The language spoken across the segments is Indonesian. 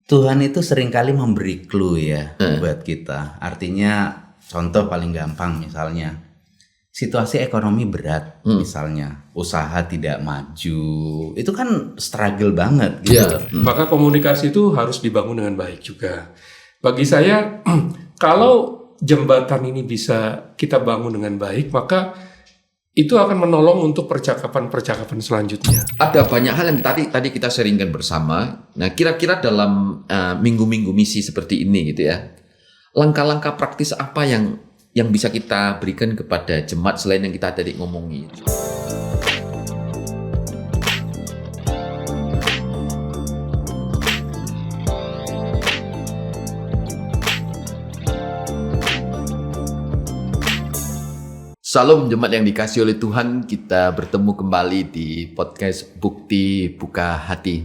Tuhan itu seringkali memberi clue ya buat kita. Artinya contoh paling gampang misalnya situasi ekonomi berat misalnya, usaha tidak maju, itu kan struggle banget gitu. Ya, maka komunikasi itu harus dibangun dengan baik juga. Bagi saya, kalau jembatan ini bisa kita bangun dengan baik, maka itu akan menolong untuk percakapan-percakapan selanjutnya. Ada banyak hal yang tadi kita sharingkan bersama. Nah, kira-kira dalam minggu-minggu misi seperti ini gitu ya, langkah-langkah praktis apa yang bisa kita berikan kepada jemaat selain yang kita tadi ngomongin? Salam jemaat yang dikasihi oleh Tuhan, kita bertemu kembali di podcast Bukti Buka Hati.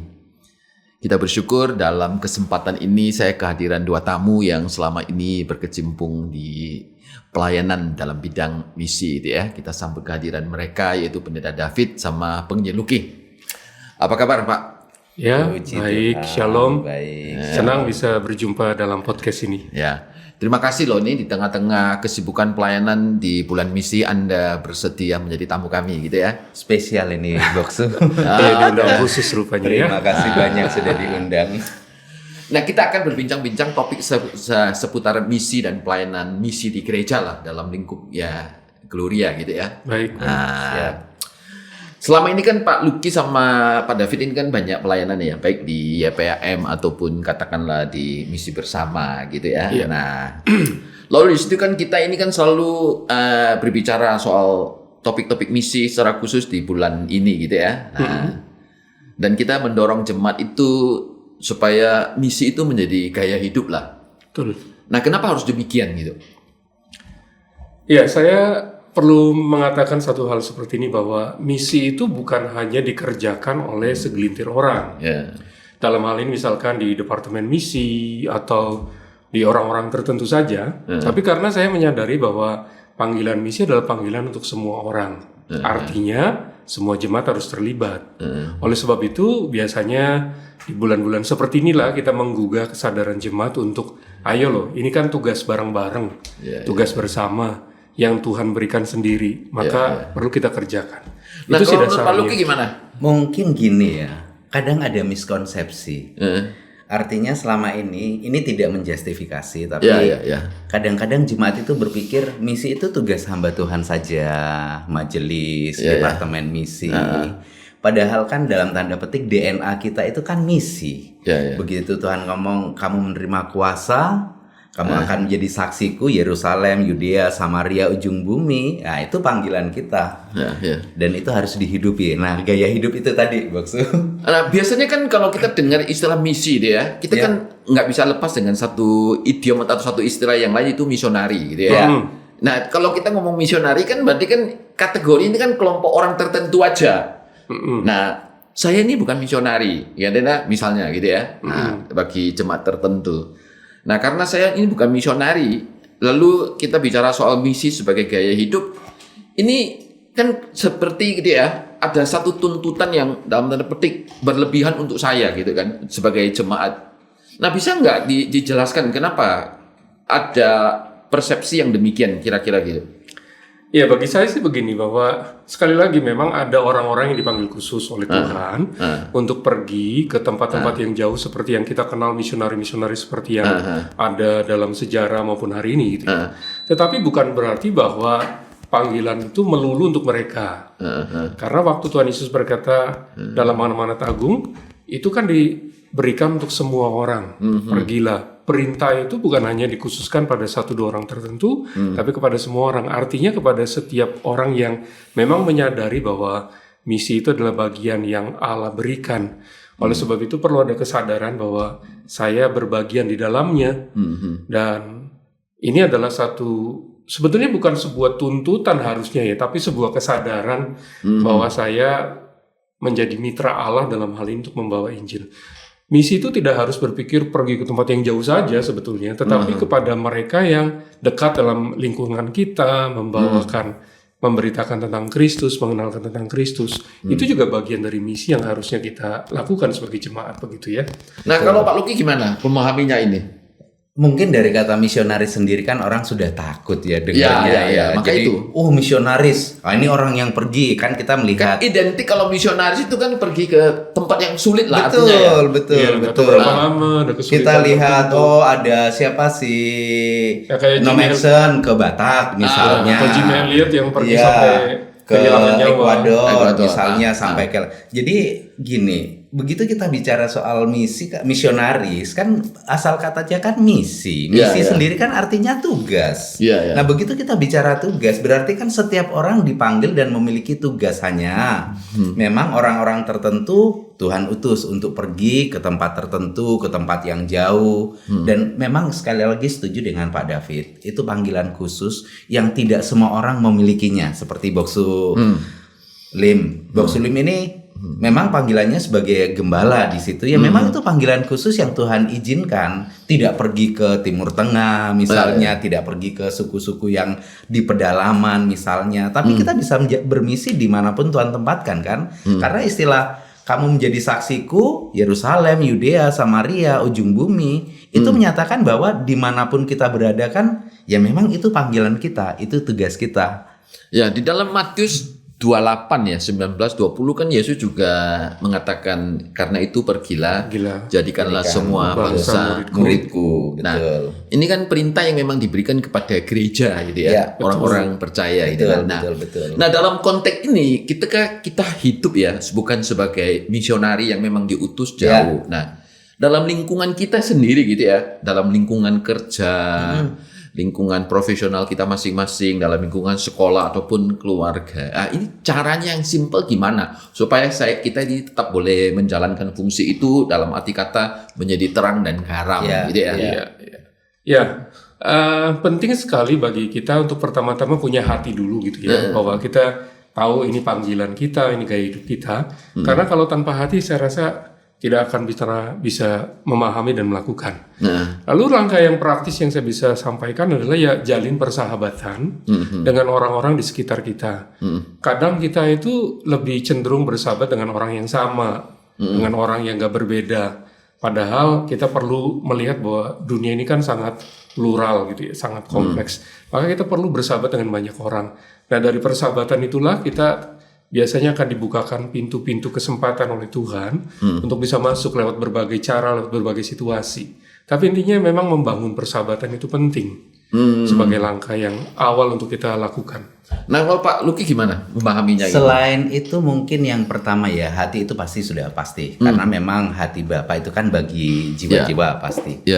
Kita bersyukur dalam kesempatan ini saya kehadiran dua tamu yang selama ini berkecimpung di pelayanan dalam bidang misi gitu ya. Kita sambut kehadiran mereka yaitu Pendeta David sama Penginjil Luki. Apa kabar Pak? Ya, Puji baik, Tuhan, shalom. baik. Senang bisa berjumpa dalam podcast ini. Ya, terima kasih loh nih di tengah-tengah kesibukan pelayanan di bulan misi Anda bersedia menjadi tamu kami gitu ya. Spesial ini Boksu. Ya, diundang khusus rupanya ya. Terima kasih banyak sudah diundang. Nah, kita akan berbincang-bincang topik seputar misi dan pelayanan misi di gereja lah dalam lingkup ya Gloria gitu ya. Baik. Nah, selama ini kan Pak Luki sama Pak David ini kan banyak pelayanan ya, baik di YPAM ataupun katakanlah di misi bersama gitu ya. Iya. Nah, lalu di situ kan kita ini kan selalu berbicara soal topik-topik misi secara khusus di bulan ini gitu ya. Nah, dan kita mendorong jemaat itu supaya misi itu menjadi gaya hidup lah. Betul. Nah, kenapa harus demikian gitu? Ya, saya perlu mengatakan satu hal seperti ini bahwa misi itu bukan hanya dikerjakan oleh segelintir orang. Ya. Dalam hal ini misalkan di departemen misi atau di orang-orang tertentu saja. Tapi karena saya menyadari bahwa panggilan misi adalah panggilan untuk semua orang. Artinya semua jemaat harus terlibat. Oleh sebab itu biasanya di bulan-bulan seperti inilah kita menggugah kesadaran jemaat untuk ayo loh, ini kan tugas bareng-bareng, tugas bersama yang Tuhan berikan sendiri, maka perlu kita kerjakan. Nah, Itu sih kalau menurut Pak dasarnya. Luki gimana? Mungkin gini ya, kadang ada miskonsepsi. Artinya selama ini tidak menjustifikasi, tapi kadang-kadang jemaat itu berpikir misi itu tugas hamba Tuhan saja, majelis, departemen misi. Padahal kan dalam tanda petik DNA kita itu kan misi. Begitu Tuhan ngomong kamu menerima kuasa, kamu akan menjadi saksiku Yerusalem, Yudea, Samaria, ujung bumi. Nah, itu panggilan kita. Dan itu harus dihidupi. Nah, gaya hidup itu tadi, Boksu. Nah, biasanya kan kalau kita dengar istilah misi deh ya, kita kan nggak bisa lepas dengan satu idiom atau satu istilah yang lain itu misionari gitu ya. Nah, kalau kita ngomong misionari kan berarti kan kategori ini kan kelompok orang tertentu aja. Nah, saya ini bukan misionari, ya Dena, misalnya gitu ya. Nah, bagi jemaat tertentu. Nah, karena saya ini bukan misionari, lalu kita bicara soal misi sebagai gaya hidup, ini kan seperti gitu ya, ada satu tuntutan yang dalam tanda petik berlebihan untuk saya gitu kan, sebagai jemaat. Nah, bisa nggak dijelaskan kenapa ada persepsi yang demikian kira-kira gitu? Ya, bagi saya sih begini, bahwa sekali lagi memang ada orang-orang yang dipanggil khusus oleh Tuhan untuk pergi ke tempat-tempat yang jauh seperti yang kita kenal misionari-misionari seperti yang ada dalam sejarah maupun hari ini gitu. Tetapi bukan berarti bahwa panggilan itu melulu untuk mereka. Karena waktu Tuhan Yesus berkata dalam Amanat Agung, itu kan diberikan untuk semua orang. Pergilah. Perintah itu bukan hanya dikhususkan pada 1-2 orang tertentu, tapi kepada semua orang. Artinya kepada setiap orang yang memang menyadari bahwa misi itu adalah bagian yang Allah berikan. Oleh sebab itu perlu ada kesadaran bahwa saya berbagian di dalamnya. Dan ini adalah sebetulnya bukan sebuah tuntutan harusnya ya, tapi sebuah kesadaran bahwa saya menjadi mitra Allah dalam hal ini untuk membawa Injil. Misi itu tidak harus berpikir pergi ke tempat yang jauh saja sebetulnya, tetapi kepada mereka yang dekat dalam lingkungan kita, membawakan memberitakan tentang Kristus, mengenalkan tentang Kristus, itu juga bagian dari misi yang harusnya kita lakukan sebagai jemaat, begitu ya. Nah, kalau Pak Luki gimana memahaminya ini? Mungkin dari kata misionaris sendiri kan orang sudah takut ya dengarnya ya. Maka Jadi, itu. misionaris. Ini orang yang pergi, kan kita melihat. Identik kalau misionaris itu kan pergi ke tempat yang sulit lah Betul, artinya ya. betul. Berapa lama, ada kesulitan Kita lihat, tertentu. ada siapa sih Ya, kayak No Jimmy Manson ke Batak misalnya. atau Jimmy Elliot yang pergi Iya, sampai ke kehilangan nyawa. Ecuador misalnya sampai ke. Jadi gini, begitu kita bicara soal misi misionaris kan asal katanya kan misi. Misi sendiri kan artinya tugas. Nah, begitu kita bicara tugas berarti kan setiap orang dipanggil dan memiliki tugas hanya. Memang orang-orang tertentu Tuhan utus untuk pergi ke tempat tertentu, ke tempat yang jauh. Dan memang sekali lagi setuju dengan Pak David, itu panggilan khusus yang tidak semua orang memilikinya. Seperti Boksu Lim. Boksu Lim ini memang panggilannya sebagai gembala di situ ya. Memang itu panggilan khusus yang Tuhan izinkan. Tidak pergi ke Timur Tengah misalnya, tidak pergi ke suku-suku yang di pedalaman misalnya. Tapi kita bisa bermisi dimanapun Tuhan tempatkan kan. Karena istilah kamu menjadi saksiku, Yerusalem, Yudea, Samaria, ujung bumi, itu menyatakan bahwa dimanapun kita berada kan, ya memang itu panggilan kita, itu tugas kita. Ya, di dalam Matius 28 ya, 19-20 kan Yesus juga mengatakan, karena itu pergilah, jadikanlah semua bangsa muridku. Nah, ini kan perintah yang memang diberikan kepada gereja gitu ya, orang-orang percaya gitu kan. Nah, dalam konteks ini kita hidup ya, bukan sebagai misionari yang memang diutus jauh. Nah, dalam lingkungan kita sendiri gitu ya, dalam lingkungan kerja, lingkungan profesional kita masing-masing, dalam lingkungan sekolah ataupun keluarga. Nah, ini caranya yang simple gimana supaya kita ini tetap boleh menjalankan fungsi itu, dalam arti kata menjadi terang dan garam gitu ya. Penting sekali bagi kita untuk pertama-tama punya hati dulu gitu ya, bahwa kita tahu ini panggilan kita, ini gaya hidup kita. Karena kalau tanpa hati saya rasa tidak akan bisa memahami dan melakukan. Lalu langkah yang praktis yang saya bisa sampaikan adalah ya jalin persahabatan dengan orang-orang di sekitar kita. Kadang kita itu lebih cenderung bersahabat dengan orang yang sama, dengan orang yang gak berbeda. Padahal kita perlu melihat bahwa dunia ini kan sangat plural gitu ya, sangat kompleks. Maka kita perlu bersahabat dengan banyak orang. Nah, dari persahabatan itulah kita biasanya akan dibukakan pintu-pintu kesempatan oleh Tuhan untuk bisa masuk lewat berbagai cara, lewat berbagai situasi. Tapi intinya memang membangun persahabatan itu penting sebagai langkah yang awal untuk kita lakukan. Nah, kalau Pak Luki gimana memahaminya? Selain itu mungkin yang pertama ya, hati itu pasti sudah pasti. Karena memang hati Bapa itu kan bagi jiwa-jiwa pasti.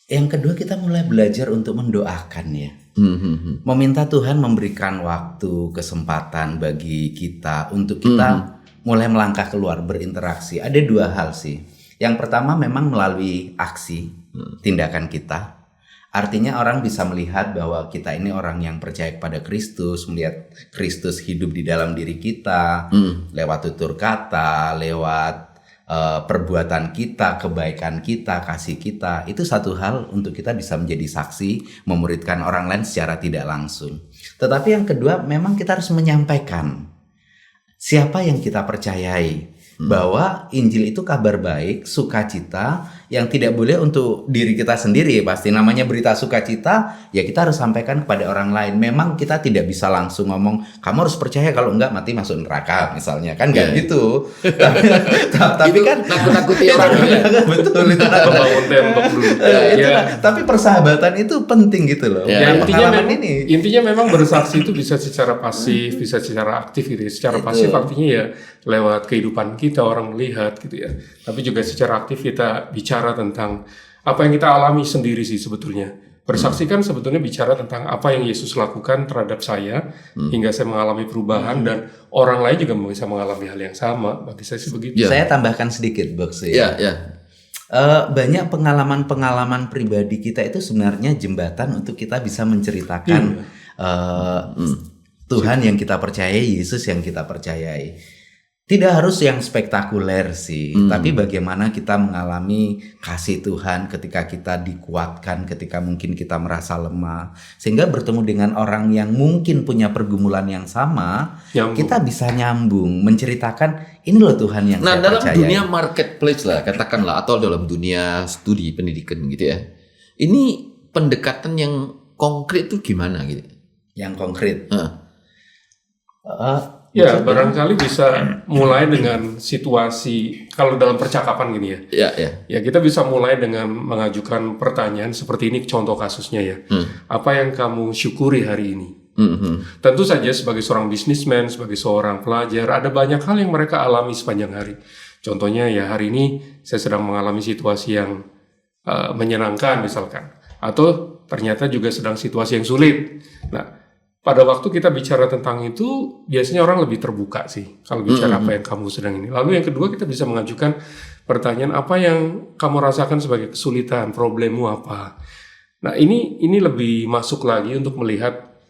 Yang kedua kita mulai belajar untuk mendoakan ya. Meminta Tuhan memberikan waktu, kesempatan bagi kita untuk kita mulai melangkah keluar, berinteraksi. Ada dua hal sih. Yang pertama memang melalui aksi, tindakan kita. Artinya orang bisa melihat bahwa kita ini orang yang percaya kepada Kristus, melihat Kristus hidup di dalam diri kita, lewat tutur kata, lewat perbuatan kita, kebaikan kita, kasih kita. Itu satu hal untuk kita bisa menjadi saksi, memuridkan orang lain secara tidak langsung. Tetapi yang kedua, memang kita harus menyampaikan siapa yang kita percayai, bahwa Injil itu kabar baik, sukacita yang tidak boleh untuk diri kita sendiri. Pasti namanya berita sukacita, ya kita harus sampaikan kepada orang lain. Memang kita tidak bisa langsung ngomong kamu harus percaya, kalau enggak mati masuk neraka misalnya, kan enggak gitu. Tapi kan nakut-nakuti orang. Betul itu. Membangun tembok dulu. Tapi persahabatan itu penting gitu loh. Intinya memang bersaksi itu bisa secara pasif, bisa secara aktif gitu ya. Secara pasif artinya ya lewat kehidupan kita orang melihat gitu ya. Tapi juga secara aktif kita bicara tentang apa yang kita alami sendiri sih sebetulnya. Bersaksi kan sebetulnya bicara tentang apa yang Yesus lakukan terhadap saya hingga saya mengalami perubahan dan orang lain juga bisa mengalami hal yang sama. Bagi saya sih begitu. Saya tambahkan sedikit, Box. Banyak pengalaman-pengalaman pribadi kita itu sebenarnya jembatan untuk kita bisa menceritakan Tuhan yang kita percayai, Yesus yang kita percayai. Tidak harus yang spektakuler sih, tapi bagaimana kita mengalami kasih Tuhan ketika kita dikuatkan, ketika mungkin kita merasa lemah, sehingga bertemu dengan orang yang mungkin punya pergumulan yang sama, kita bisa nyambung, menceritakan ini loh Tuhan yang saya percaya. Nah, dalam dunia marketplace lah, katakanlah, atau dalam dunia studi pendidikan gitu ya, ini pendekatan yang konkret tuh gimana gitu? Yang konkret? Ya, barangkali bisa mulai dengan situasi, kalau dalam percakapan gini ya. Ya, kita bisa mulai dengan mengajukan pertanyaan seperti ini, contoh kasusnya ya. Apa yang kamu syukuri hari ini? Tentu saja sebagai seorang bisnismen, sebagai seorang pelajar, ada banyak hal yang mereka alami sepanjang hari. Contohnya ya, hari ini saya sedang mengalami situasi yang menyenangkan misalkan. Atau ternyata juga sedang situasi yang sulit. Nah, pada waktu kita bicara tentang itu, biasanya orang lebih terbuka sih kalau bicara apa yang kamu sedang ini. Lalu yang kedua, kita bisa mengajukan pertanyaan apa yang kamu rasakan sebagai kesulitan, problemmu apa. Nah, ini lebih masuk lagi untuk melihat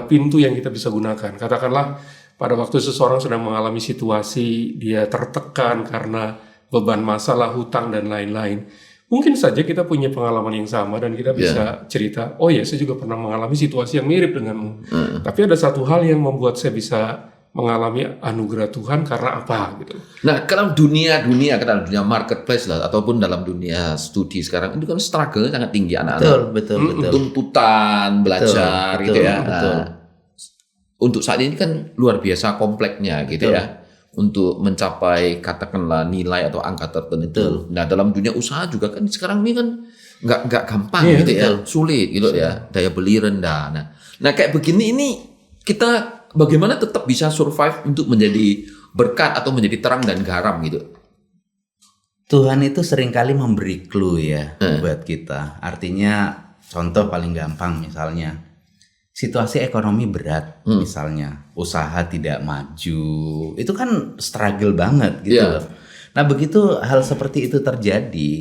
pintu yang kita bisa gunakan. Katakanlah pada waktu seseorang sedang mengalami situasi, dia tertekan karena beban masalah, hutang dan lain-lain. Mungkin saja kita punya pengalaman yang sama dan kita bisa cerita, oh ya, saya juga pernah mengalami situasi yang mirip denganmu. Tapi ada satu hal yang membuat saya bisa mengalami anugerah Tuhan karena apa gitu. Nah, dalam dunia marketplace lah, ataupun dalam dunia studi sekarang itu kan struggle sangat tinggi anak-anak. Betul. Tuntutan belajar gitu ya. Betul. Untuk saat ini kan luar biasa kompleksnya gitu ya. Untuk mencapai katakanlah nilai atau angka tertentu. Nah, dalam dunia usaha juga kan sekarang ini kan nggak gampang gitu ya, sulit gitu ya, daya beli rendah. Nah kayak begini ini kita bagaimana tetap bisa survive untuk menjadi berkat atau menjadi terang dan garam gitu. Tuhan itu seringkali memberi clue ya buat kita. Artinya contoh paling gampang misalnya, situasi ekonomi berat, misalnya usaha tidak maju, itu kan struggle banget gitu loh. Nah, begitu hal seperti itu terjadi,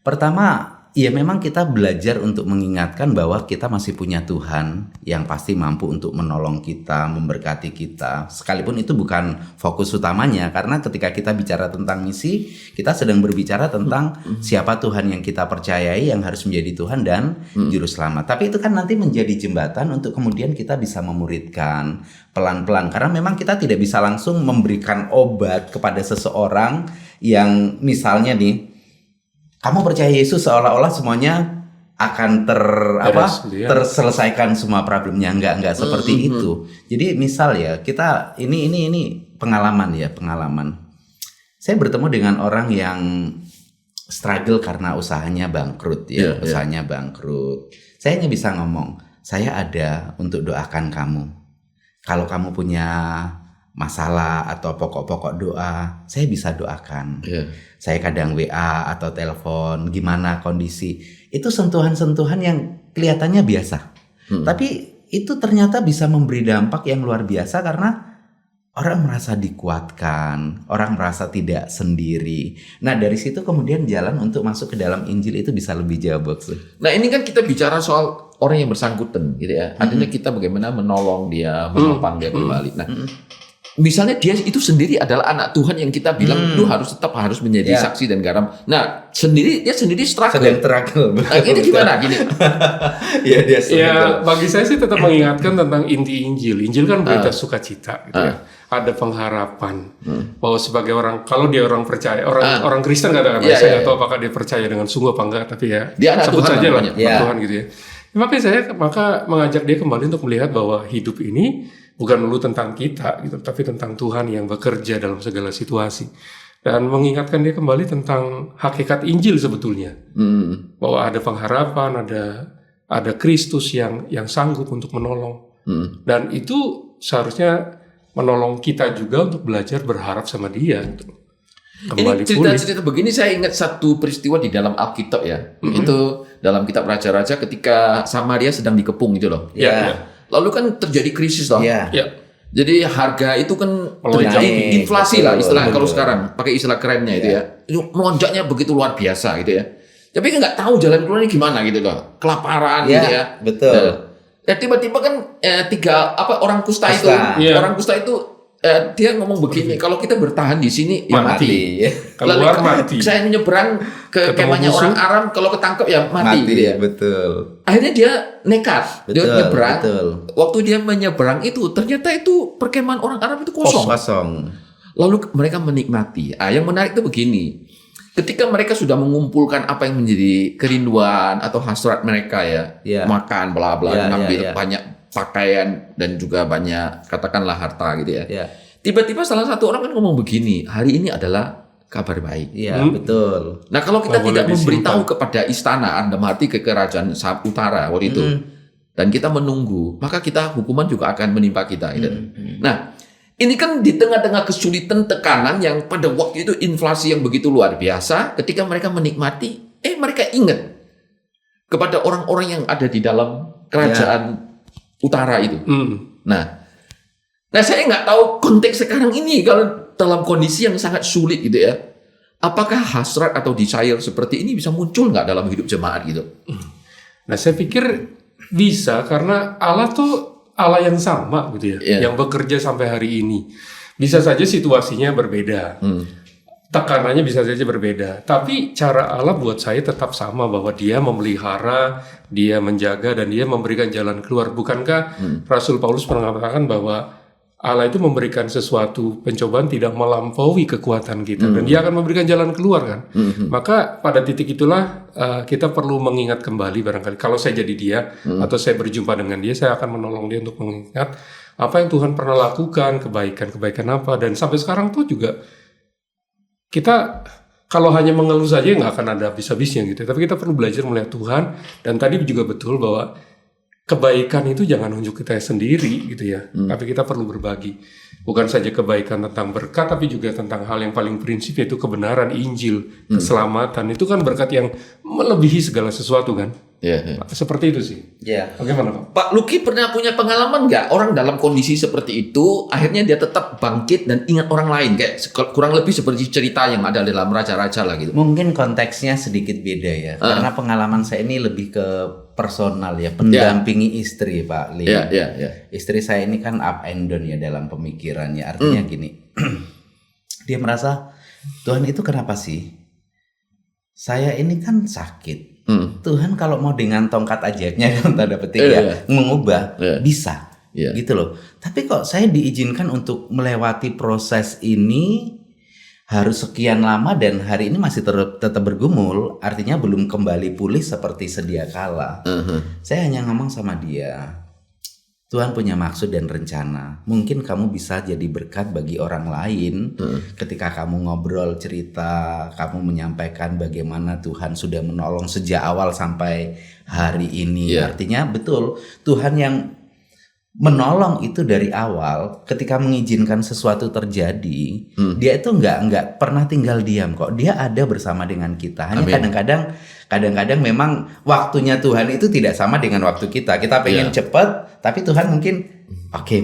pertama ya memang kita belajar untuk mengingatkan bahwa kita masih punya Tuhan yang pasti mampu untuk menolong kita, memberkati kita. Sekalipun itu bukan fokus utamanya, karena ketika kita bicara tentang misi, kita sedang berbicara tentang siapa Tuhan yang kita percayai yang harus menjadi Tuhan dan juru selamat. Tapi itu kan nanti menjadi jembatan untuk kemudian kita bisa memuridkan pelan-pelan, karena memang kita tidak bisa langsung memberikan obat kepada seseorang yang misalnya nih, kamu percaya Yesus seolah-olah semuanya akan terselesaikan semua problemnya. Enggak seperti itu. Jadi misal ya, kita ini pengalaman. Saya bertemu dengan orang yang struggle karena usahanya bangkrut ya, usahanya bangkrut. Saya hanya bisa ngomong, saya ada untuk doakan kamu. Kalau kamu punya masalah atau pokok-pokok doa, saya bisa doakan. Saya kadang WA atau telepon, gimana kondisi. Itu sentuhan-sentuhan yang kelihatannya biasa. Tapi itu ternyata bisa memberi dampak yang luar biasa karena orang merasa dikuatkan, orang merasa tidak sendiri. Nah, dari situ kemudian jalan untuk masuk ke dalam Injil itu bisa lebih jauh, Box. Nah, ini kan kita bicara soal orang yang bersangkutan gitu ya. Artinya kita bagaimana menolong dia, menopang dia kembali. Nah, misalnya dia itu sendiri adalah anak Tuhan yang kita bilang lu tetap harus menjadi saksi dan garam. Nah, dia sendiri struggle. Sedang struggle. Nah, ini gimana gini? Ya, bagi saya sih tetap mengingatkan tentang inti Injil. Injil kan berita sukacita gitu ya. Ada pengharapan bahwa sebagai orang, kalau dia orang percaya, orang Kristen katakan, saya nggak tahu apakah dia percaya dengan sungguh apa enggak, tapi ya dia sebut Tuhan saja lah Tuhan gitu ya. Makanya saya mengajak dia kembali untuk melihat bahwa hidup ini bukan melulu tentang kita gitu, tapi tentang Tuhan yang bekerja dalam segala situasi, dan mengingatkan dia kembali tentang hakikat Injil sebetulnya, bahwa ada pengharapan, ada Kristus yang sanggup untuk menolong, dan itu seharusnya menolong kita juga untuk belajar berharap sama Dia gitu. Ini cerita-cerita begini saya ingat satu peristiwa di dalam Alkitab ya. Itu dalam kitab Raja-Raja ketika Samaria sedang dikepung gitu loh. Lalu kan terjadi krisis loh. Jadi harga itu kan terjadi inflasi lah istilah kalau sekarang pakai istilah kerennya itu ya. Itu melonjaknya begitu luar biasa gitu ya. Tapi kan nggak tahu jalan keluarnya gimana gitu loh. Kelaparan gitu ya. Betul. Ya tiba-tiba kan orang kusta itu dia ngomong begini, kalau kita bertahan di sini ya mati. Keluar mati. Saya menyeberang ke kemahnya orang Aram, kalau ketangkep ya mati gitu ya. Betul. Akhirnya dia nekat, dia nyeberang. Betul. Waktu dia menyeberang itu, ternyata itu perkemahan orang Aram itu kosong. Lalu mereka menikmati. Yang menarik itu begini. Ketika mereka sudah mengumpulkan apa yang menjadi kerinduan atau hasrat mereka makan, bla bla, ngambil banyak pakaian dan juga banyak katakanlah harta gitu ya. Tiba-tiba salah satu orang kan ngomong begini, hari ini adalah kabar baik. Iya, betul. Nah, kalau kita tidak memberitahu kepada istana, Anda mati ke kerajaan utara waktu itu, dan kita menunggu, maka hukuman juga akan menimpa kita. Gitu. Nah, ini kan di tengah-tengah kesulitan, tekanan yang pada waktu itu inflasi yang begitu luar biasa, ketika mereka menikmati, mereka ingat kepada orang-orang yang ada di dalam kerajaan utara itu. Nah, saya nggak tahu konteks sekarang ini kalau dalam kondisi yang sangat sulit gitu ya. Apakah hasrat atau desire seperti ini bisa muncul nggak dalam hidup jemaat gitu? Nah, saya pikir bisa karena Allah tuh Allah yang sama gitu ya, yang bekerja sampai hari ini. Bisa saja situasinya berbeda. Tekanannya bisa saja berbeda, tapi cara Allah buat saya tetap sama, bahwa dia memelihara, dia menjaga, dan dia memberikan jalan keluar. Bukankah Rasul Paulus pernah mengatakan bahwa Allah itu memberikan sesuatu pencobaan tidak melampaui kekuatan kita, dan dia akan memberikan jalan keluar kan? Maka pada titik itulah kita perlu mengingat kembali barangkali. Kalau saya jadi dia, atau saya berjumpa dengan dia, saya akan menolong dia untuk mengingat apa yang Tuhan pernah lakukan, kebaikan apa, dan sampai sekarang tuh juga kita kalau hanya mengeluh saja nggak akan ada habis-habisnya gitu. Tapi kita perlu belajar melihat Tuhan. Dan tadi juga betul bahwa kebaikan itu jangan unjuk kita sendiri gitu ya. Tapi kita perlu berbagi. Bukan saja kebaikan tentang berkat, tapi juga tentang hal yang paling prinsip, yaitu kebenaran, Injil, keselamatan. Itu kan berkat yang melebihi segala sesuatu kan. Seperti itu sih. Bagaimana Pak? Pak Luki pernah punya pengalaman nggak orang dalam kondisi seperti itu akhirnya dia tetap bangkit dan ingat orang lain, kayak kurang lebih seperti cerita yang ada dalam Raja-Raja lah gitu? Mungkin konteksnya sedikit beda ya, karena pengalaman saya ini lebih ke personal ya, pendampingi istri Pak Lee. Istri saya ini kan up and down ya dalam pemikirannya. Artinya gini, dia merasa Tuhan itu kenapa sih? Saya ini kan sakit. Tuhan kalau mau dengan tongkat ajaibnya tanda petik mengubah bisa gitu loh. Tapi kok saya diizinkan untuk melewati proses ini harus sekian lama dan hari ini masih tetap bergumul, artinya belum kembali pulih seperti sedia kala. Saya hanya ngomong sama dia, Tuhan punya maksud dan rencana. Mungkin kamu bisa jadi berkat bagi orang lain. Ketika kamu ngobrol, cerita, kamu menyampaikan bagaimana Tuhan sudah menolong sejak awal sampai hari ini. Artinya betul, Tuhan yang menolong itu dari awal. Ketika mengizinkan sesuatu terjadi, dia itu nggak pernah tinggal diam kok. Dia ada bersama dengan kita. Hanya kadang-kadang memang waktunya Tuhan itu tidak sama dengan waktu kita. Kita pengen cepat, tapi Tuhan mungkin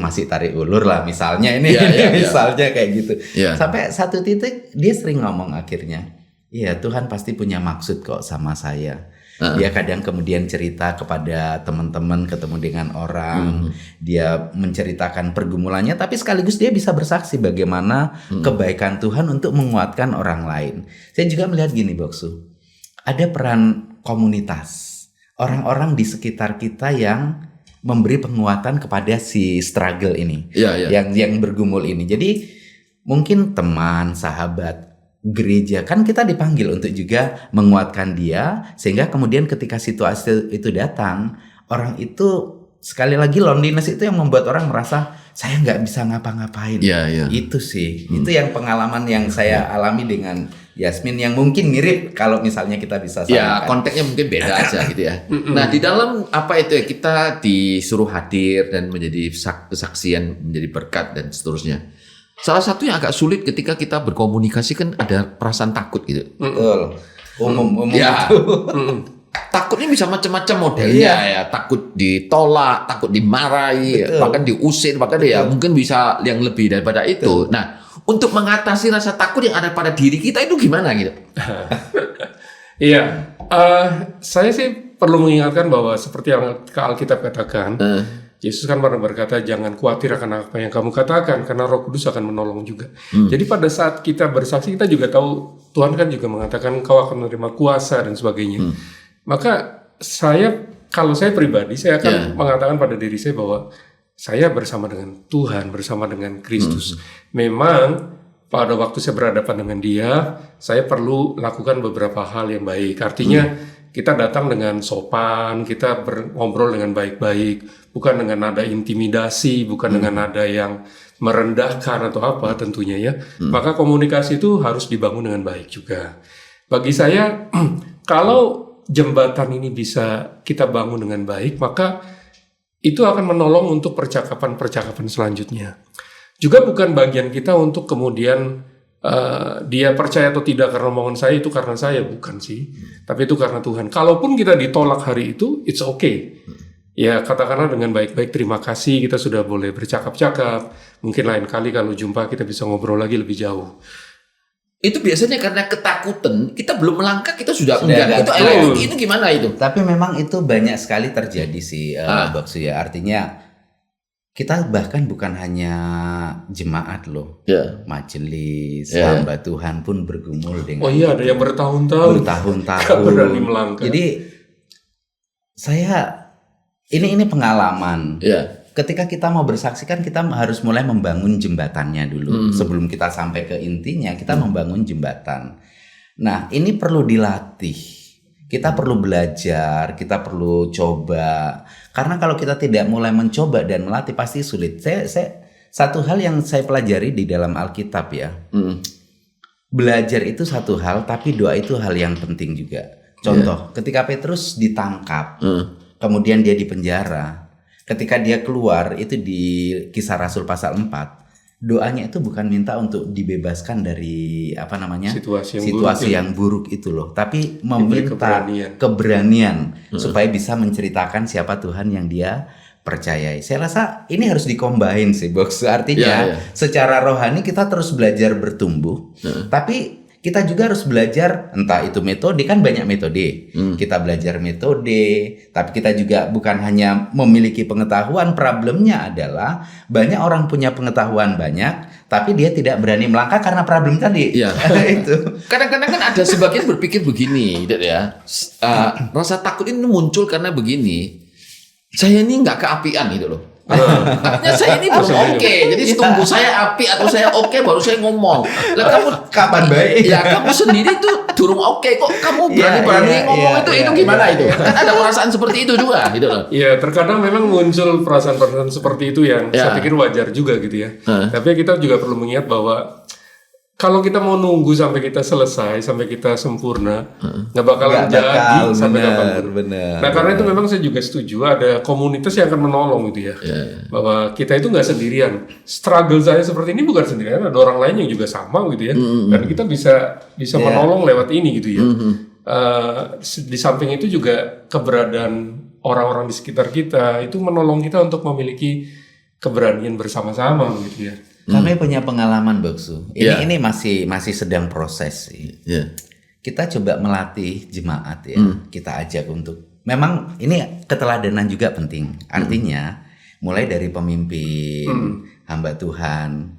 masih tarik ulur lah misalnya ini misalnya kayak gitu. Sampai satu titik dia sering ngomong akhirnya, iya Tuhan pasti punya maksud kok sama saya. Dia kadang kemudian cerita kepada teman-teman, ketemu dengan orang, dia menceritakan pergumulannya, tapi sekaligus dia bisa bersaksi bagaimana kebaikan Tuhan untuk menguatkan orang lain. Saya juga melihat gini Boksu, ada peran komunitas, orang-orang di sekitar kita yang memberi penguatan kepada si struggle ini, yang bergumul ini. Jadi mungkin teman, sahabat, gereja, kan kita dipanggil untuk juga menguatkan dia, sehingga kemudian ketika situasi itu datang, orang itu sekali lagi loneliness itu yang membuat orang merasa saya nggak bisa ngapa-ngapain. Itu sih, itu yang pengalaman yang saya alami dengan Yasmin, yang mungkin mirip kalau misalnya kita bisa samakan. Konteksnya mungkin beda aja gitu ya. Nah, di dalam apa itu ya, kita disuruh hadir dan menjadi kesaksian, menjadi berkat dan seterusnya. Salah satu yang agak sulit ketika kita berkomunikasi kan ada perasaan takut gitu. Betul. Umum Takutnya bisa macam-macam modelnya ya. Takut ditolak, takut dimarahi, bahkan diusir, bahkan mungkin bisa yang lebih daripada itu. Nah, untuk mengatasi rasa takut yang ada pada diri kita itu gimana gitu? Saya sih perlu mengingatkan bahwa seperti yang Alkitab katakan, Yesus kan pernah berkata, jangan khawatir akan apa yang kamu katakan, karena Roh Kudus akan menolong juga. Jadi pada saat kita bersaksi, kita juga tahu Tuhan kan juga mengatakan kau akan menerima kuasa dan sebagainya. Maka kalau saya pribadi, saya akan mengatakan pada diri saya bahwa saya bersama dengan Tuhan, bersama dengan Kristus. Memang pada waktu saya berhadapan dengan Dia, saya perlu lakukan beberapa hal yang baik. Artinya kita datang dengan sopan, kita ngobrol dengan baik-baik, bukan dengan nada intimidasi, bukan dengan nada yang merendahkan atau apa tentunya ya. Maka komunikasi itu harus dibangun dengan baik juga. Bagi saya, kalau jembatan ini bisa kita bangun dengan baik, maka itu akan menolong untuk percakapan-percakapan selanjutnya. Juga bukan bagian kita untuk kemudian dia percaya atau tidak karena omongan saya, itu karena saya, bukan sih. Tapi itu karena Tuhan. Kalaupun kita ditolak hari itu, it's okay. Ya katakanlah dengan baik-baik, terima kasih, kita sudah boleh bercakap-cakap. Mungkin lain kali kalau jumpa kita bisa ngobrol lagi lebih jauh. Itu biasanya karena ketakutan, kita belum melangkah, kita sudah enggak. Itu gimana itu? Tapi memang itu banyak sekali terjadi sih, Baksu ya. Artinya kita bahkan bukan hanya jemaat loh, majelis, hamba Tuhan pun bergumul dengan. Oh iya, ada yang bertahun-tahun berani melangkah. Jadi ini pengalaman. Ketika kita mau bersaksi kan kita harus mulai membangun jembatannya dulu. Sebelum kita sampai ke intinya, kita membangun jembatan. Nah, ini perlu dilatih. Kita perlu belajar, kita perlu coba. Karena kalau kita tidak mulai mencoba dan melatih pasti sulit. Satu hal yang saya pelajari di dalam Alkitab ya. Belajar itu satu hal, tapi doa itu hal yang penting juga. Contoh, ketika Petrus ditangkap, kemudian dia dipenjara. Ketika dia keluar, itu di Kisah Rasul pasal 4. Doanya itu bukan minta untuk dibebaskan dari situasi yang buruk itu loh, tapi meminta keberanian supaya bisa menceritakan siapa Tuhan yang dia percayai. Saya rasa ini harus dikombin sih, Box. Artinya secara rohani kita terus belajar bertumbuh, tapi kita juga harus belajar, entah itu metode, kan banyak metode. Kita belajar metode, tapi kita juga bukan hanya memiliki pengetahuan. Problemnya adalah banyak orang punya pengetahuan banyak, tapi dia tidak berani melangkah karena problem tadi. Itu. Kadang-kadang kan ada sebagian berpikir begini, ya. Rasa takut ini muncul karena begini. Saya ini nggak keapian gitu loh. Artinya saya ini belum oke. Jadi tunggu saya api atau saya oke baru saya ngomong. Lah kamu kapan baik? Ya kamu sendiri tuh durung oke kok kamu berani ngomong itu gimana itu? Kan ada perasaan seperti itu juga gitu loh. Iya, terkadang memang muncul perasaan-perasaan seperti itu yang saya pikir wajar juga gitu ya. Tapi kita juga perlu mengingat bahwa kalau kita mau nunggu sampai kita selesai, sampai kita sempurna, nggak bakalan jadi sampai kapanpun. Nah, karena itu memang saya juga setuju ada komunitas yang akan menolong gitu ya. Bahwa kita itu nggak sendirian. Struggle saya seperti ini bukan sendirian, ada orang lain yang juga sama gitu ya. Dan kita bisa menolong lewat ini gitu ya. Di samping itu juga keberadaan orang-orang di sekitar kita itu menolong kita untuk memiliki keberanian bersama-sama gitu ya. Kami punya pengalaman, Baksu. Ini masih sedang proses sih. Kita coba melatih jemaat ya. Kita ajak untuk, memang ini keteladanan juga penting. Artinya mulai dari pemimpin, hamba Tuhan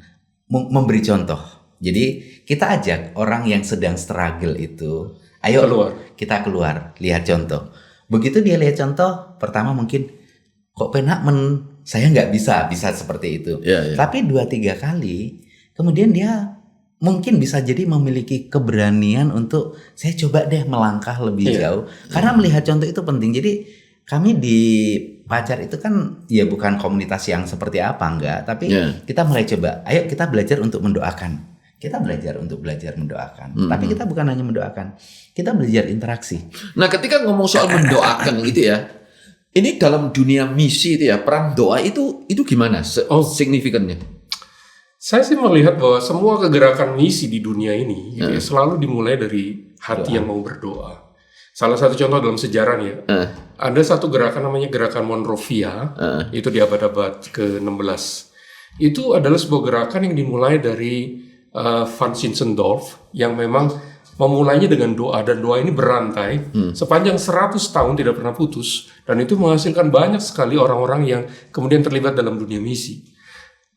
memberi contoh. Jadi kita ajak orang yang sedang struggle itu, ayo kita keluar, lihat contoh. Begitu dia lihat contoh, pertama mungkin kok penak saya nggak bisa seperti itu. Tapi 2-3 kali, kemudian dia mungkin bisa jadi memiliki keberanian untuk saya coba deh melangkah lebih jauh. Karena melihat contoh itu penting. Jadi kami di Pacar itu kan ya bukan komunitas yang seperti apa enggak, tapi kita mulai coba. Ayo kita belajar untuk mendoakan. Kita belajar untuk mendoakan. Tapi kita bukan hanya mendoakan, kita belajar interaksi. Nah, ketika ngomong soal mendoakan gitu ya. Ini dalam dunia misi itu ya, peran doa itu gimana signifikannya? Saya sih melihat bahwa semua kegerakan misi di dunia ini gitu ya, selalu dimulai dari hati yang mau berdoa. Salah satu contoh dalam sejarah nih ya, ada satu gerakan namanya gerakan Monrovia, itu di abad-abad ke-16. Itu adalah sebuah gerakan yang dimulai dari Van Zinzendorf yang memang memulainya dengan doa, dan doa ini berantai sepanjang 100 tahun tidak pernah putus, dan itu menghasilkan banyak sekali orang-orang yang kemudian terlibat dalam dunia misi.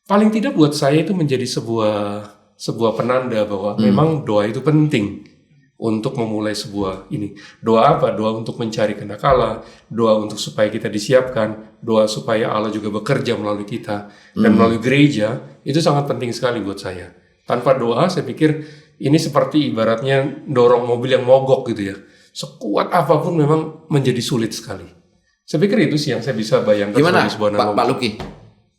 Paling tidak buat saya itu menjadi sebuah penanda bahwa memang doa itu penting untuk memulai sebuah ini. Doa apa? Doa untuk mencari kehendak Allah, doa untuk supaya kita disiapkan, doa supaya Allah juga bekerja melalui kita dan melalui gereja. Itu sangat penting sekali buat saya. Tanpa doa, saya pikir ini seperti ibaratnya dorong mobil yang mogok gitu ya. Sekuat apapun memang menjadi sulit sekali. Saya pikir itu sih yang saya bisa bayangkan. Gimana sebagai sebuah analogi. Pak Luki?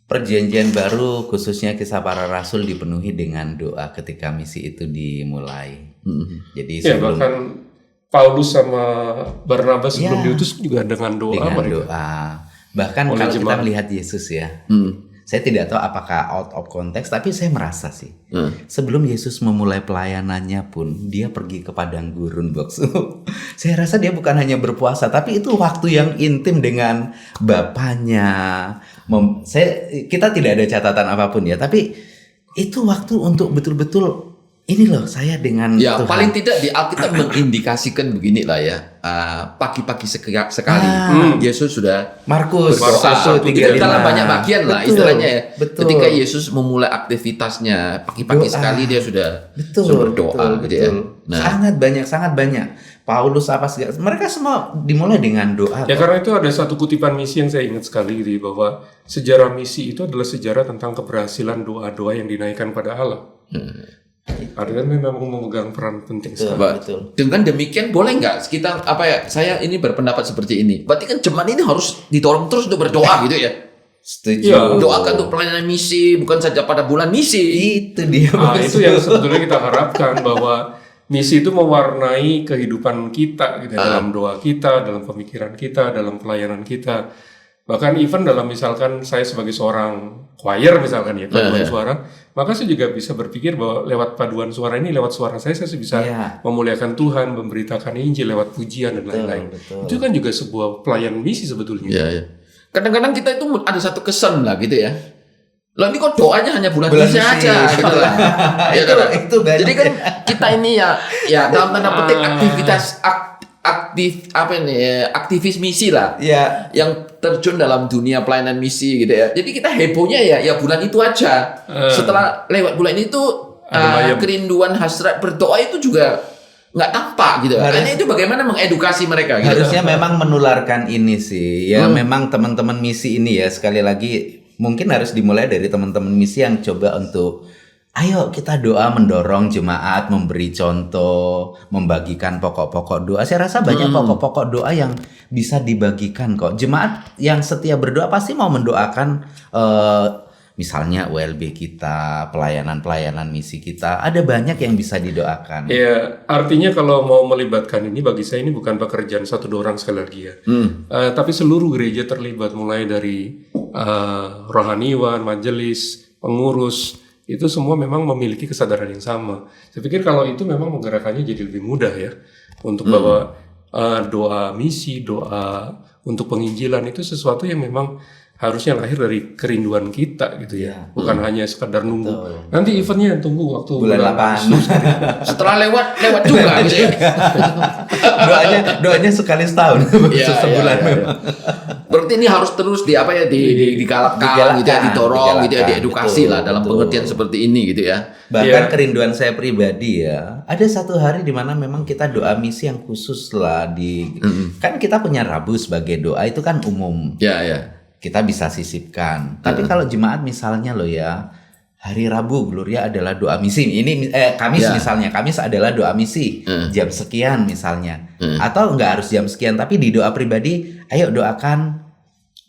Perjanjian Baru khususnya Kisah Para Rasul dipenuhi dengan doa ketika misi itu dimulai. Jadi sebelum bahkan Paulus sama Barnabas sebelum diutus juga dengan doa mereka. Bahkan kalau kita melihat Yesus ya, saya tidak tahu apakah out of context, tapi saya merasa sih sebelum Yesus memulai pelayanannya pun dia pergi ke padang gurun, Boksu. Saya rasa dia bukan hanya berpuasa, tapi itu waktu yang intim dengan Bapaknya. Kita tidak ada catatan apapun ya, tapi itu waktu untuk betul-betul ini loh saya dengan Tuhan. Paling tidak di Alkitab mengindikasikan beginilah ya, pagi-pagi sekali Yesus sudah Markus berdoa. Dalam banyak bagian lah istilahnya ya. Betul. Ketika Yesus memulai aktivitasnya pagi-pagi sekali dia sudah berdoa gitu ya. Nah, sangat banyak. Paulus apa segala, mereka semua dimulai dengan doa. Ya karena itu ada satu kutipan misi yang saya ingat sekali gitu, bahwa sejarah misi itu adalah sejarah tentang keberhasilan doa-doa yang dinaikkan pada Allah. Artinya memang memegang peran penting sekali. Betul. Dengan demikian boleh nggak kita saya ini berpendapat seperti ini. Berarti kan jemaat ini harus didorong terus untuk berdoa gitu ya. Setuju. Ya, doakan untuk pelayanan misi, bukan saja pada bulan misi. Itu dia. Itu yang sebetulnya kita harapkan, bahwa misi itu mewarnai kehidupan kita gitu, dalam doa kita, dalam pemikiran kita, dalam pelayanan kita. Bahkan even dalam misalkan saya sebagai seorang choir misalkan ya, paduan suara, maka saya juga bisa berpikir bahwa lewat paduan suara ini, lewat suara saya bisa memuliakan Tuhan, memberitakan Injil lewat pujian dan lain-lain. Itu kan juga sebuah pelayanan misi sebetulnya. Kadang-kadang kita itu ada satu kesan lah gitu ya. Loh ini kok doanya hanya bulan misi aja gitu lah. Itu jadi kan kita ini ya dalam tanda petik aktivis misi lah, yang terjun dalam dunia pelayanan misi gitu ya. Jadi kita hebohnya ya bulan itu aja. Setelah lewat bulan itu kerinduan hasrat berdoa itu juga nggak tampak gitu. Karena itu bagaimana mengedukasi mereka gitu. Harusnya memang menularkan ini sih ya. Memang teman-teman misi ini ya, sekali lagi mungkin harus dimulai dari teman-teman misi yang coba untuk ayo kita doa, mendorong jemaat, memberi contoh, membagikan pokok-pokok doa. Saya rasa banyak pokok-pokok doa yang bisa dibagikan kok. Jemaat yang setia berdoa pasti mau mendoakan misalnya WLB kita, pelayanan-pelayanan misi kita. Ada banyak yang bisa didoakan. Ya, artinya kalau mau melibatkan ini, bagi saya ini bukan pekerjaan 1-2 orang sekali lagi ya. Tapi seluruh gereja terlibat, mulai dari rohaniwan, majelis, pengurus, itu semua memang memiliki kesadaran yang sama. Saya pikir kalau itu memang menggerakkannya jadi lebih mudah ya, untuk bahwa doa misi, doa untuk penginjilan itu sesuatu yang memang harusnya lahir dari kerinduan kita gitu ya, bukan hanya sekedar nunggu. Nanti eventnya tunggu waktu bulan 8. Setelah lewat juga gitu ya. doanya sekali setahun, sebulan. Berarti ini harus terus digalakkan gitu ya, didorong gitu ya, diedukasi lah dalam pengertian seperti ini gitu ya. Bahkan kerinduan saya pribadi ya, ada satu hari di mana memang kita doa misi yang khusus lah kan kita punya Rabu sebagai doa itu kan umum. Kita bisa sisipkan. Tapi kalau jemaat misalnya loh ya, hari Rabu Gloria adalah doa misi. Ini Kamis misalnya, Kamis adalah doa misi jam sekian misalnya. Atau enggak harus jam sekian, tapi di doa pribadi, ayo doakan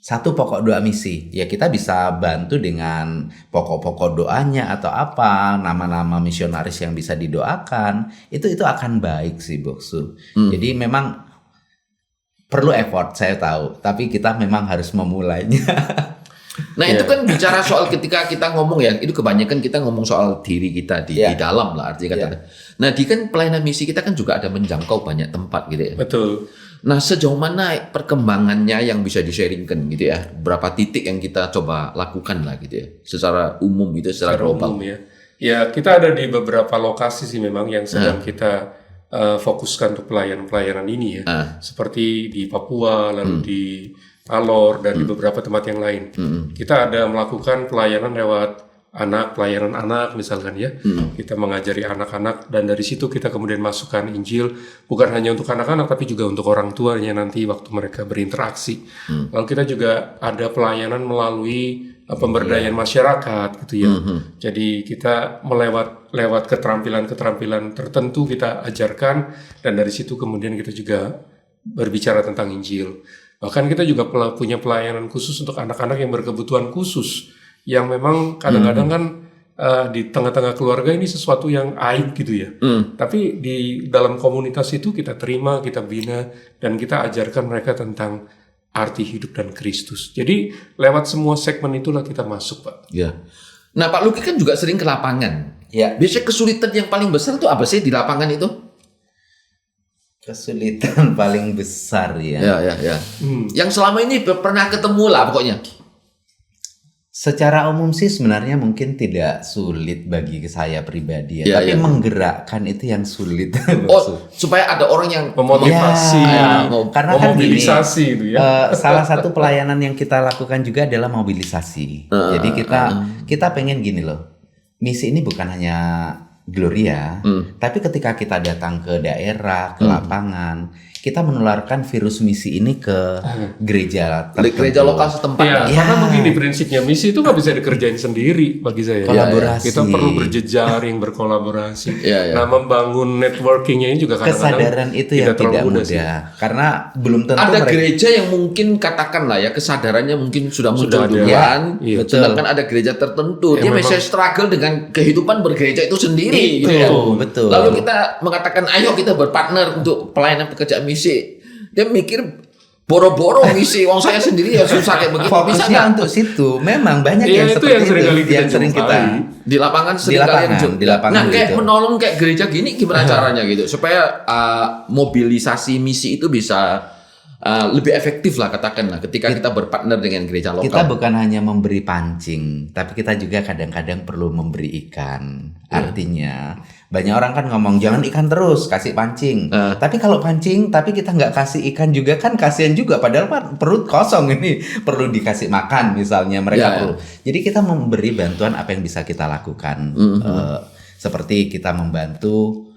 satu pokok doa misi. Ya kita bisa bantu dengan pokok-pokok doanya atau apa, nama-nama misionaris yang bisa didoakan. Itu akan baik sih, Boksu. Jadi memang perlu effort, saya tahu, tapi kita memang harus memulainya. Nah itu kan bicara soal ketika kita ngomong ya, itu kebanyakan kita ngomong soal diri kita di dalam lah artinya kata. Nah di kan pelayanan misi kita kan juga ada menjangkau banyak tempat gitu ya. Betul. Nah sejauh mana perkembangannya yang bisa di-sharingkan gitu ya? Berapa titik yang kita coba lakukan lah gitu ya, secara umum gitu, secara global. Umum, ya kita ada di beberapa lokasi sih memang yang sedang kita fokuskan untuk pelayanan ini ya, seperti di Papua, lalu di Alor dan di beberapa tempat yang lain. Kita ada melakukan pelayanan lewat pelayanan anak misalkan ya. Kita mengajari anak-anak dan dari situ kita kemudian masukkan Injil bukan hanya untuk anak-anak tapi juga untuk orang tuanya nanti waktu mereka berinteraksi. Lalu kita juga ada pelayanan melalui pemberdayaan masyarakat gitu ya. Jadi kita lewat keterampilan tertentu kita ajarkan dan dari situ kemudian kita juga berbicara tentang Injil. Bahkan kita juga punya pelayanan khusus untuk anak-anak yang berkebutuhan khusus yang memang kadang-kadang kan di tengah-tengah keluarga ini sesuatu yang aib gitu ya. Tapi di dalam komunitas itu kita terima, kita bina dan kita ajarkan mereka tentang arti hidup dan Kristus. Jadi lewat semua segmen itulah kita masuk, Pak. Ya. Nah, Pak Luki kan juga sering ke lapangan. Ya. Biasanya kesulitan yang paling besar itu apa sih di lapangan itu? Kesulitan paling besar ya. Ya. Yang selama ini pernah ketemu lah pokoknya. Secara umum sih sebenarnya mungkin tidak sulit bagi saya pribadi ya, tapi menggerakkan itu yang sulit. Supaya ada orang yang memotivasi, karena memobilisasi kan gini, salah satu pelayanan yang kita lakukan juga adalah mobilisasi. Jadi kita pengen gini loh, misi ini bukan hanya Gloria, tapi ketika kita datang ke daerah, ke lapangan, kita menularkan virus misi ini ke gereja tertentu. Gereja lokal setempat. Karena begini prinsipnya, misi itu nggak bisa dikerjain sendiri bagi saya. Kolaborasi. Kita perlu berjejaring, berkolaborasi. Nah, membangun networkingnya ini juga kadang-kadang kesadaran itu yang tidak mudah. Karena belum tentu ada gereja yang mungkin katakanlah ya kesadarannya mungkin sudah muncul duluan. Sedangkan ada gereja tertentu dia masih struggle dengan kehidupan bergereja itu sendiri. Betul. Lalu kita mengatakan ayo kita berpartner untuk pelayanan pekerjaan misi. Dia mikir boro-boro misi, wong saya sendiri ya susah kayak begitu. Fokusnya untuk situ. Memang banyak yang seperti itu yang sering kita di lapangan di lapangan. Nah, kayak menolong kayak gereja gini gimana caranya gitu supaya mobilisasi misi itu bisa lebih efektif lah katakanlah ketika kita berpartner dengan gereja lokal. Kita bukan hanya memberi pancing, tapi kita juga kadang-kadang perlu memberi ikan. Artinya banyak orang kan ngomong jangan ikan terus, kasih pancing. Tapi kalau pancing tapi kita nggak kasih ikan juga kan kasihan juga. Padahal perut kosong ini perlu dikasih makan misalnya mereka perlu. Jadi kita memberi bantuan apa yang bisa kita lakukan. Seperti kita membantu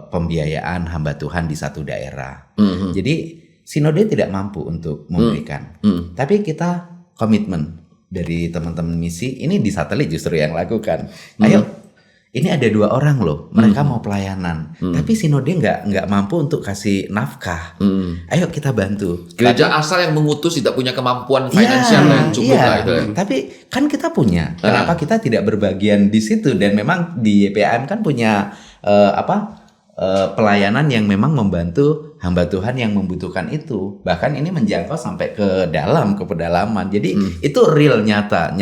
pembiayaan hamba Tuhan di satu daerah. Jadi Sinode tidak mampu untuk memberikan, tapi kita komitmen dari teman-teman misi ini di satelit justru yang lakukan. Ayo, ini ada 2 orang loh, mereka mau pelayanan, tapi Sinode nggak mampu untuk kasih nafkah. Ayo kita bantu. Gereja asal yang mengutus tidak punya kemampuan finansial yang cukup lah itu. Tapi kan kita punya. Kenapa kita tidak berbagian di situ? Dan memang di YPAM kan punya pelayanan yang memang membantu hamba Tuhan yang membutuhkan itu. Bahkan ini menjangkau sampai ke pedalaman. Jadi itu real nyata.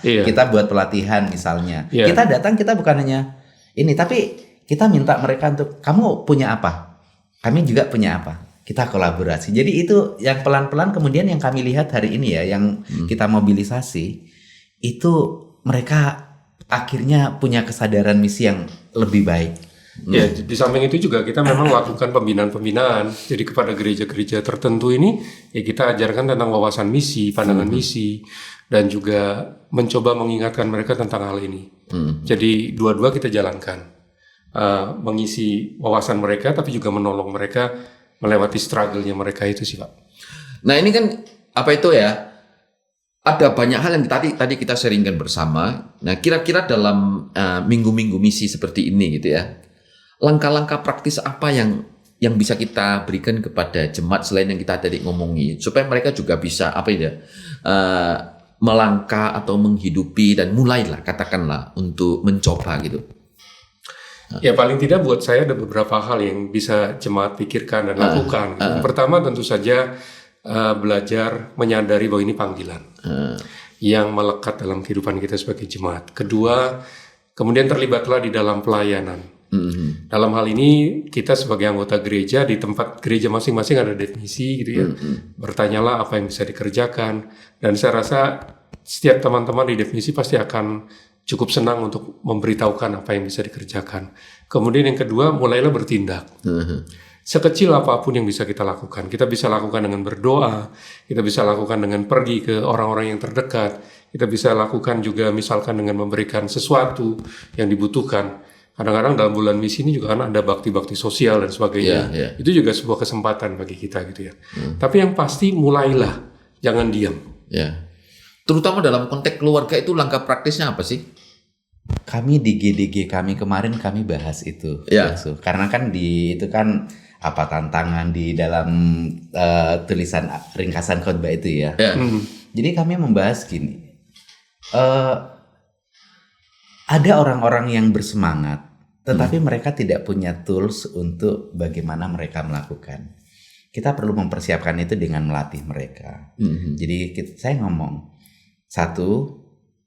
Kita buat pelatihan misalnya. Kita datang, kita bukan hanya ini, tapi kita minta mereka untuk kamu punya apa? Kami juga punya apa? Kita kolaborasi. Jadi itu yang pelan-pelan kemudian yang kami lihat hari ini ya, yang kita mobilisasi itu mereka akhirnya punya kesadaran misi yang lebih baik. Ya, di samping itu juga kita memang lakukan pembinaan. Jadi kepada gereja-gereja tertentu ini ya kita ajarkan tentang wawasan misi, pandangan misi, dan juga mencoba mengingatkan mereka tentang hal ini. Jadi dua-dua kita jalankan, mengisi wawasan mereka, tapi juga menolong mereka melewati struggle-nya mereka itu sih, Pak. Nah ini kan apa itu ya? Ada banyak hal yang tadi kita sharingkan bersama. Nah kira-kira dalam minggu-minggu misi seperti ini gitu ya. Langkah-langkah praktis apa yang bisa kita berikan kepada jemaat selain yang kita tadi ngomongi supaya mereka juga bisa melangkah atau menghidupi dan mulailah katakanlah untuk mencoba gitu. Ya paling tidak buat saya ada beberapa hal yang bisa jemaat pikirkan dan lakukan. Pertama tentu saja belajar menyadari bahwa ini panggilan yang melekat dalam kehidupan kita sebagai jemaat. Kedua, kemudian terlibatlah di dalam pelayanan. Dalam hal ini kita sebagai anggota gereja di tempat gereja masing-masing ada definisi gitu ya. Bertanyalah apa yang bisa dikerjakan, dan saya rasa setiap teman-teman di definisi pasti akan cukup senang untuk memberitahukan apa yang bisa dikerjakan. Kemudian yang kedua, mulailah bertindak. Sekecil apapun yang bisa kita lakukan. Kita bisa lakukan dengan berdoa, kita bisa lakukan dengan pergi ke orang-orang yang terdekat, kita bisa lakukan juga misalkan dengan memberikan sesuatu yang dibutuhkan. Kadang-kadang dalam bulan misi ini juga kan ada bakti-bakti sosial dan sebagainya. Itu juga sebuah kesempatan bagi kita gitu ya. Tapi yang pasti mulailah, jangan diam. Terutama dalam konteks keluarga itu langkah praktisnya apa sih? Kami di GDG kami kemarin kami bahas itu, karena kan itu kan apa tantangan di dalam tulisan ringkasan khotbah itu ya. Jadi kami membahas gini, ada orang-orang yang bersemangat, tetapi mereka tidak punya tools untuk bagaimana mereka melakukan. Kita perlu mempersiapkan itu dengan melatih mereka. Jadi saya ngomong, satu,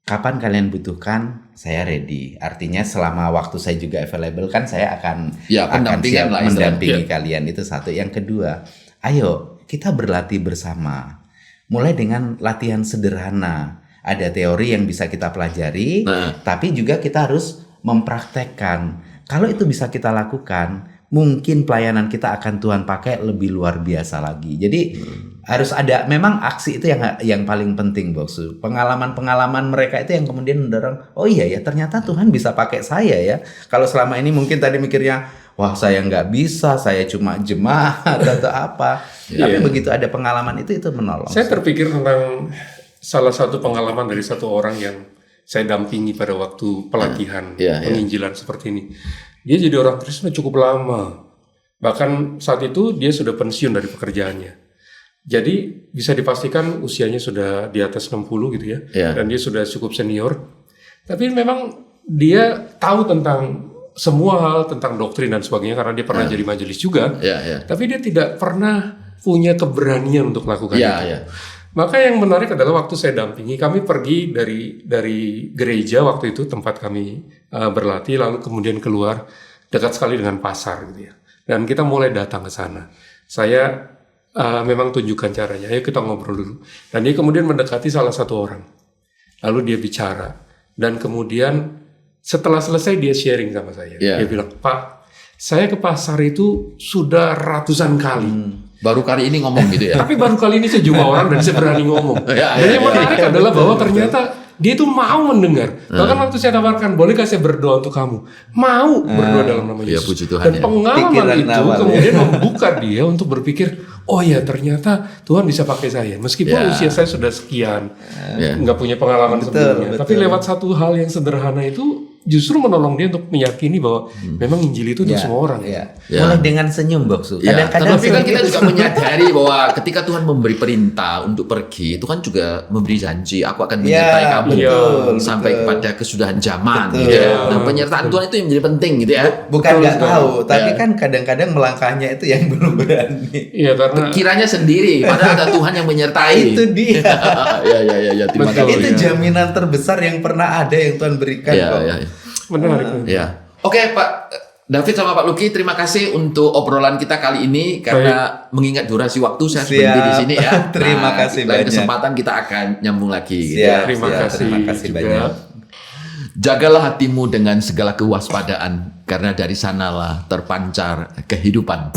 kapan kalian butuhkan, saya ready. Artinya selama waktu saya juga available kan saya akan siap mendampingi kalian. Itu satu. Yang kedua, ayo kita berlatih bersama. Mulai dengan latihan sederhana. Ada teori yang bisa kita pelajari, tapi juga kita harus mempraktekkan. Kalau itu bisa kita lakukan, mungkin pelayanan kita akan Tuhan pakai lebih luar biasa lagi. Jadi harus ada, memang aksi itu yang paling penting, Boksu. Pengalaman-pengalaman mereka itu yang kemudian mendorong, oh iya ya ternyata Tuhan bisa pakai saya ya. Kalau selama ini mungkin tadi mikirnya, wah saya nggak bisa, saya cuma jemaat atau apa. Tapi begitu ada pengalaman itu menolong. Saya terpikir tentang salah satu pengalaman dari satu orang yang saya dampingi pada waktu pelatihan penginjilan seperti ini. Dia jadi orang Kristen cukup lama. Bahkan saat itu dia sudah pensiun dari pekerjaannya. Jadi bisa dipastikan usianya sudah di atas 60 gitu ya. Dan dia sudah cukup senior. Tapi memang dia tahu tentang semua hal tentang doktrin dan sebagainya karena dia pernah jadi majelis juga. Tapi dia tidak pernah punya keberanian untuk melakukan itu. Maka yang menarik adalah waktu saya dampingi, kami pergi dari gereja waktu itu tempat kami berlatih, lalu kemudian keluar dekat sekali dengan pasar gitu ya. Dan kita mulai datang ke sana. Saya memang tunjukkan caranya, ayo kita ngobrol dulu. Dan dia kemudian mendekati salah satu orang. Lalu dia bicara. Dan kemudian setelah selesai dia sharing sama saya. Dia bilang, Pak, saya ke pasar itu sudah ratusan kali. Baru kali ini ngomong gitu ya. Tapi baru kali ini sejumlah orang dan saya berani ngomong. Dan yang menarik adalah bahwa ternyata dia itu mau mendengar. Bahkan waktu saya tawarkan, bolehkah saya berdoa untuk kamu? Mau berdoa dalam nama Yesus. Puji Tuhan, dan pengalaman itu kemudian membuka dia untuk berpikir, oh ya ternyata Tuhan bisa pakai saya. Meskipun usia saya sudah sekian, nggak punya pengalaman sebelumnya. Tapi lewat satu hal yang sederhana itu, justru menolong dia untuk meyakini bahwa memang Injil itu untuk semua orang. Mulai dengan senyum, Boksu. Kadang-kadang tapi kan kita juga menyadari bahwa ketika Tuhan memberi perintah untuk pergi, Tuhan juga memberi janji, aku akan menyertai kamu sampai kepada kesudahan zaman. Nah, penyertaan Tuhan itu yang menjadi penting gitu ya. Bukan nggak tahu, tapi kan kadang-kadang melangkahnya itu yang belum berani. Iya, karena kiranya sendiri, padahal ada Tuhan yang menyertai. Itu dia. Terima kasih. Itu jaminan terbesar yang pernah ada yang Tuhan berikan kok. Menarik. Oke, Pak David sama Pak Luki, terima kasih untuk obrolan kita kali ini karena mengingat durasi waktu saya berhenti di sini ya. Terima kasih banyak. banyak. Kesempatan kita akan nyambung lagi. Terima kasih banyak. juga. Jagalah hatimu dengan segala kewaspadaan karena dari sanalah terpancar kehidupan.